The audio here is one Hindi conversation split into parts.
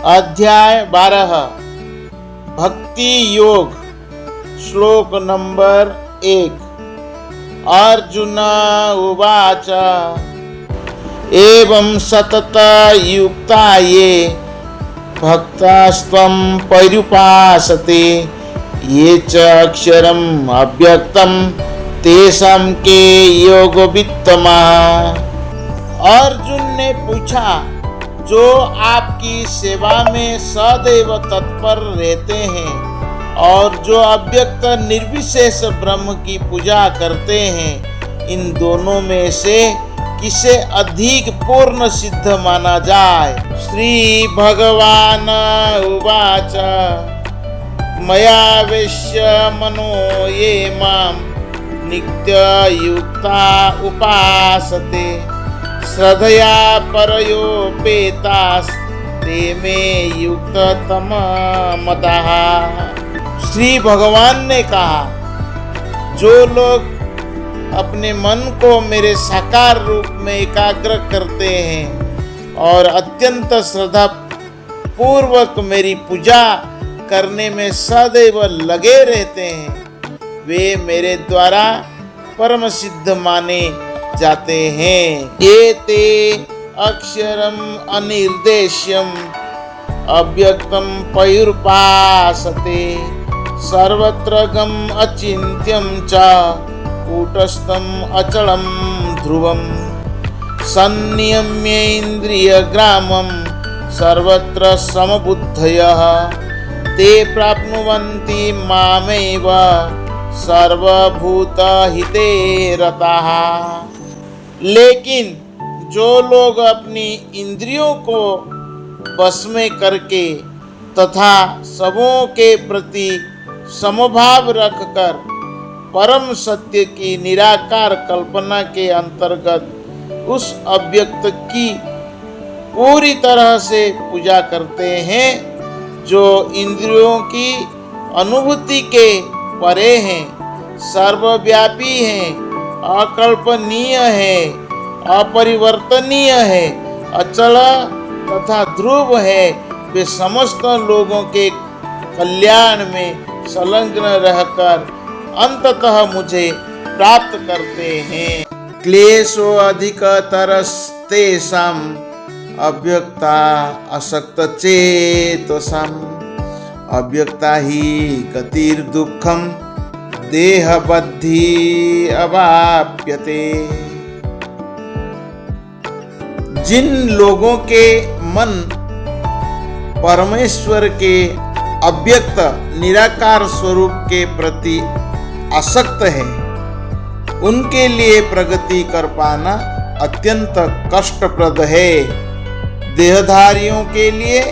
अध्याय 12 भक्ति योग श्लोक नंबर 1। अर्जुन उवाच एवं सतत युक्ता ये भक्तास्त्वं पर्युपासते ये च अक्षरम् अव्यक्तं तेषां के योगवित्तमः। अर्जुन ने पूछा, जो आपकी सेवा में सदैव तत्पर रहते हैं और जो अव्यक्त निर्विशेष ब्रह्म की पूजा करते हैं, इन दोनों में से किसे अधिक पूर्ण सिद्ध माना जाए। श्री भगवान उवाच मया वेश्य मनो ये माम नित्य युक्ता उपासते श्रद्धया परयोपेतास ते मे युक्ततम मतः। श्री भगवान ने कहा, जो लोग अपने मन को मेरे साकार रूप में एकाग्र करते हैं और अत्यंत श्रद्धा पूर्वक मेरी पूजा करने में सदैव लगे रहते हैं, वे मेरे द्वारा परम सिद्ध माने जाते हैं। ये ते अक्षरम अनिर्देश्यम अव्यक्तम पयुर्पासते सर्वत्र गम अचिन्त्यम च कूटस्थम अचलम ध्रुवम संनियम्य इंद्रिय ग्रामम सर्वत्र समबुद्धयः ते प्राप्नुवन्ति मामेव सर्वभूत हिते रताः। लेकिन जो लोग अपनी इंद्रियों को बस में करके तथा सबों के प्रति समभाव रखकर परम सत्य की निराकार कल्पना के अंतर्गत उस अव्यक्त की पूरी तरह से पूजा करते हैं, जो इंद्रियों की अनुभूति के परे हैं, सर्वव्यापी हैं, अकल्पनीय है, अपरिवर्तनीय है, अचल तथा ध्रुव है, वे समस्त लोगों के कल्याण में संलग्न रहकर अंततः मुझे प्राप्त करते हैं। क्लेशो अधिकतरस्तेषां अव्यक्ता असक्त चेतसाम् अव्यक्ता ही गतिर्दुःखम देहबद्धि अवाप्यते। जिन लोगों के मन परमेश्वर के अव्यक्त निराकार स्वरूप के प्रति आसक्त है, उनके लिए प्रगति कर पाना अत्यंत कष्टप्रद है। देहधारियों के लिए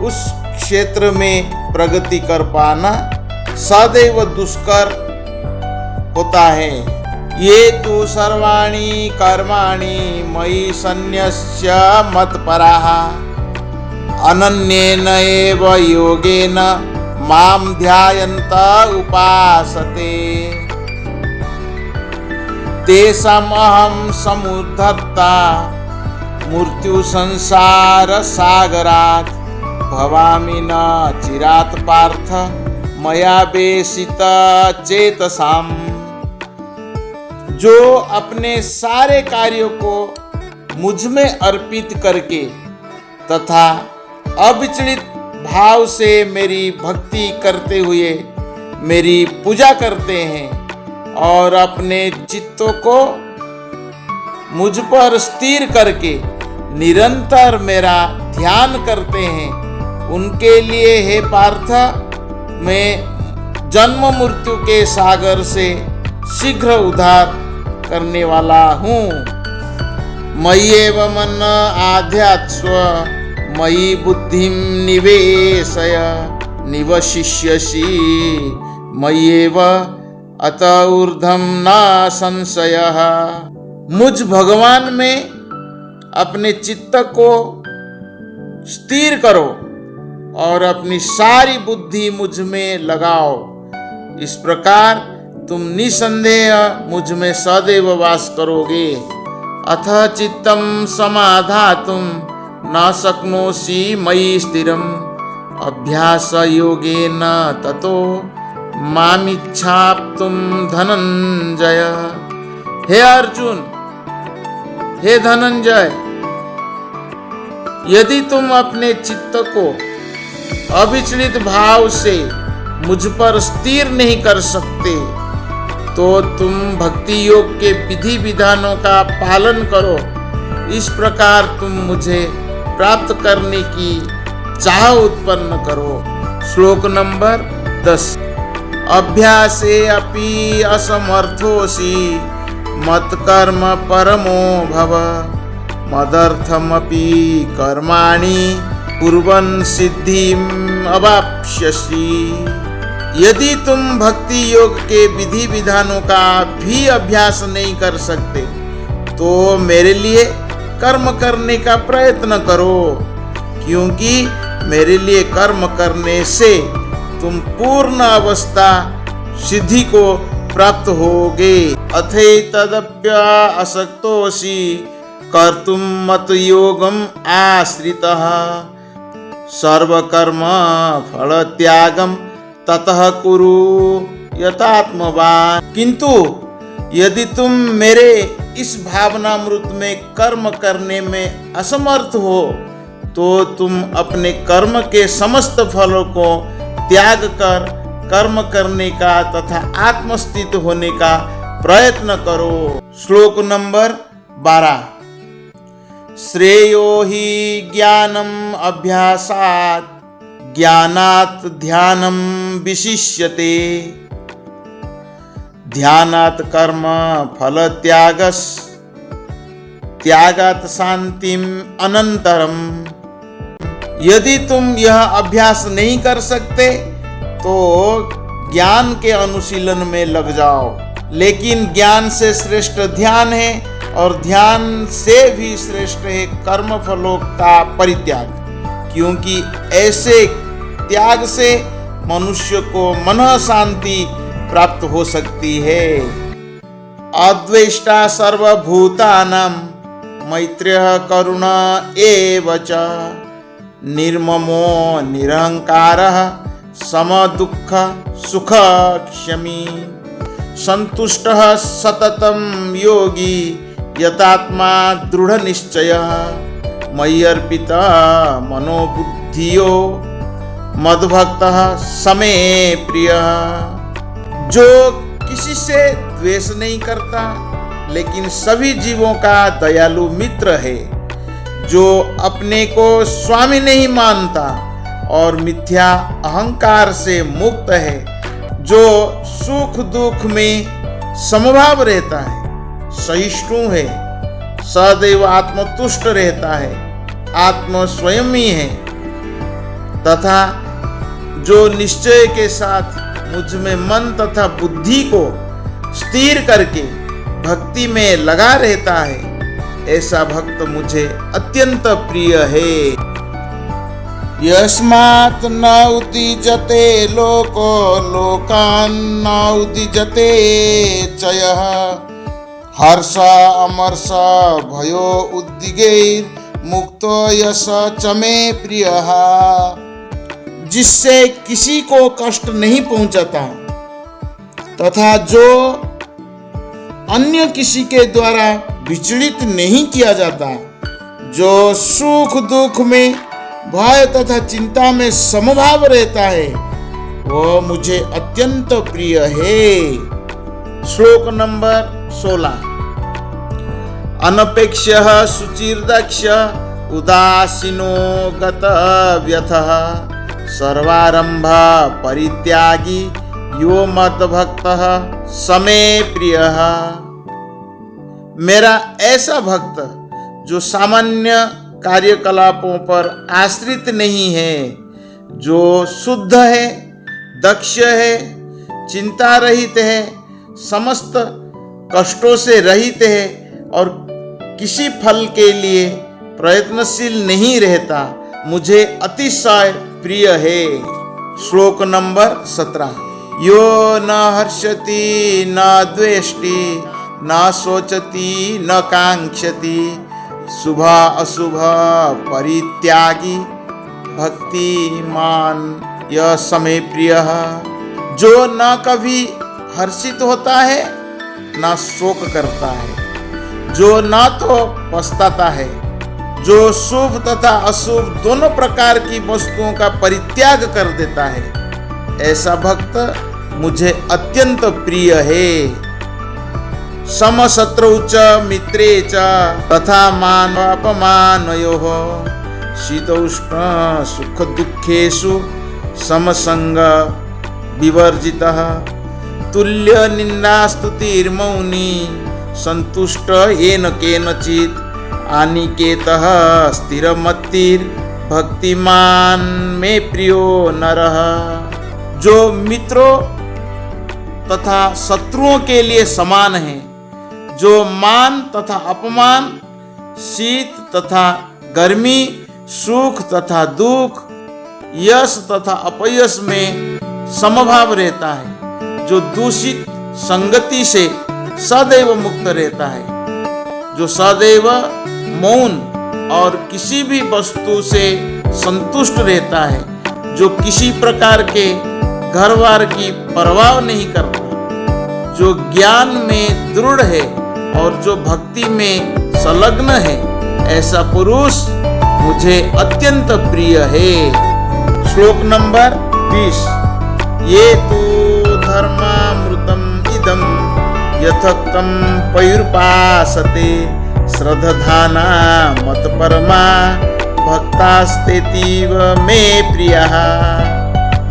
उस क्षेत्र में प्रगति कर पाना सदैव दुष्कर होता है। ये तु सर्वाणि कर्माणि मयि सन्न्यस्य मत्पराः अनन्येन एव योगेन मां ध्यायन्त उपासते तेषाम् अहं समुद्धर्ता मृत्यु संसार सागरात् भवामि न चिरात् पार्थ मया बेसित चेतसाम्। जो अपने सारे कार्यों को मुझ में अर्पित करके तथा अविचलित भाव से मेरी भक्ति करते हुए मेरी पूजा करते हैं और अपने चित्तों को मुझ पर स्थिर करके निरंतर मेरा ध्यान करते हैं, उनके लिए हे पार्थ मैं जन्म मृत्यु के सागर से शीघ्र उद्धार करने वाला हूँ। मय्येव मन आध्यात्स्व मयि बुद्धिं निवेशय निवशिष्यसि मय्येव अत ऊर्ध्वं न संशयः। मुझ भगवान में अपने चित्त को स्थिर करो और अपनी सारी बुद्धि मुझ में लगाओ। इस प्रकार तुम निसंदेह मुझ में सदैव वास करोगे। अथ चित्तं समाधातुं न शक्नोषि मयि स्थिरम् अभ्यास योगेन ततो मामिच्छाप्तुं धनंजय। हे अर्जुन, हे धनंजय, यदि तुम अपने चित्त को अविचलित भाव से मुझ पर स्थिर नहीं कर सकते तो तुम भक्ति योग के विधि विधानों का पालन करो। इस प्रकार तुम मुझे प्राप्त करने की चाह उत्पन्न करो। श्लोक नंबर 10। अभ्यासे अपि असमर्थोसि मत्कर्म परमो भव मदर्थमपि कर्माणि कुर्वन् सिद्धिम् अवाप्स्यसि। यदि तुम भक्ति योग के विधि विधानों का भी अभ्यास नहीं कर सकते तो मेरे लिए कर्म करने का प्रयत्न करो, क्योंकि मेरे लिए कर्म करने से तुम पूर्ण अवस्था सिद्धि को प्राप्त होगे। अथैतदप्य असक्तोसि कर्तुं मत योगम आश्रितः सर्वकर्म फल त्यागम ततः कुरु यथात्मवान्। किंतु यदि तुम मेरे इस भावनामृत में कर्म करने में असमर्थ हो तो तुम अपने कर्म के समस्त फलों को त्याग कर कर्म करने का तथा आत्मस्थित होने का प्रयत्न करो। श्लोक नंबर 12। श्रेयो हि ज्ञानम् अभ्यासात् ज्ञानात् ध्यानं विशिष्यते ध्यानात् कर्म फल त्यागस् त्यागात् शांतिम अनंतरम। यदि तुम यह अभ्यास नहीं कर सकते तो ज्ञान के अनुशीलन में लग जाओ, लेकिन ज्ञान से श्रेष्ठ ध्यान है और ध्यान से भी श्रेष्ठ है कर्म फलों का परित्याग, क्योंकि ऐसे त्याग से मनुष्य को मन शांति प्राप्त हो सकती है। अद्वेष्टा सर्वभूतानां मैत्र्यः करुण एव च निर्ममो निरहंकारः समदुःख सुख क्षमी संतुष्टः सततं योगी यतात्मा दृढ़ निश्चयः मय्यर्पिता मनोबुद्धियो मद्भक्तः समे प्रियः। जो किसी से द्वेष नहीं करता लेकिन सभी जीवों का दयालु मित्र है, जो अपने को स्वामी नहीं मानता और मिथ्या अहंकार से मुक्त है, जो सुख दुख में समभाव रहता है, सहिष्णु है, सदैव आत्मतुष्ट रहता है, आत्म स्वयं ही है, तथा जो निश्चय के साथ मुझ में मन तथा बुद्धि को स्थिर करके भक्ति में लगा रहता है, ऐसा भक्त मुझे अत्यंत प्रिय है। यस्मात् न उद्विजते लोको लोकान् न उद्विजते च यः हर्ष अमर्ष भयो उद्विगैर् मुक्तो यश च मे प्रियः। जिससे किसी को कष्ट नहीं पहुंचता तथा जो अन्य किसी के द्वारा विचलित नहीं किया जाता, जो सुख दुख में भय तथा चिंता में समभाव रहता है, वो मुझे अत्यंत प्रिय है। श्लोक नंबर 16। अनपेक्ष्यः शुचिर्दक्ष उदासीनो गतव्यथः सर्वारंभ परित्यागी यो मद्भक्तः समे प्रियः। मेरा ऐसा भक्त जो सामान्य कार्यकलापों पर आश्रित नहीं है, जो शुद्ध है, दक्ष है, चिंता रहित है, समस्त कष्टों से रहित है और किसी फल के लिए प्रयत्नशील नहीं रहता, मुझे अतिशय प्रिय है। श्लोक नंबर 17। यो न हर्षति न द्वेष्टि न शोचति न कांक्षति शुभ अशुभ परित्यागी भक्तिमान यह समय प्रिय। जो न कभी हर्षित होता है न शोक करता है, जो न तो पछताता है, जो शुभ तथा अशुभ दोनों प्रकार की वस्तुओं का परित्याग कर देता है, ऐसा भक्त मुझे अत्यंत प्रिय है। समशत्रौ च मित्रे च तथा मान अपमानयोः शीतोष्ण सुख दुखेषु समसंग विवर्जितः तुल्य निंदा स्तुतिर्मौनी संतुष्ट येन केनचित् अनिकेतः स्थिरमतिर् भक्तिमान में प्रियो नरः। जो मित्रों तथा शत्रुओं के लिए समान है, जो मान तथा अपमान, शीत तथा गर्मी, सुख तथा दुख, यश तथा अपयश में समभाव रहता है, जो दूषित संगति से सदैव मुक्त रहता है, जो सदैव मौन और किसी भी वस्तु से संतुष्ट रहता है, जो किसी प्रकार के घरवार की परवाह नहीं करता, जो ज्ञान में दृढ़ है और जो भक्ति में संलग्न है, ऐसा पुरुष मुझे अत्यंत प्रिय है। श्लोक नंबर 20। ये तो धर्मामृतम इदं यथोक्तं पयुर्पासते श्रद्धाना मत परमा भक्तास्तेतीव मे प्रियः।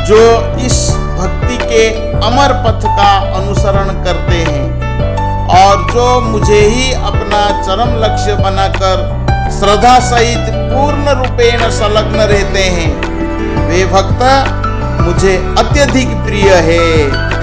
जो इस भक्ति के अमर पथ का अनुसरण करते हैं और जो मुझे ही अपना चरम लक्ष्य बनाकर श्रद्धा सहित पूर्ण रूपेण संलग्न रहते हैं, वे भक्त मुझे अत्यधिक प्रिय है।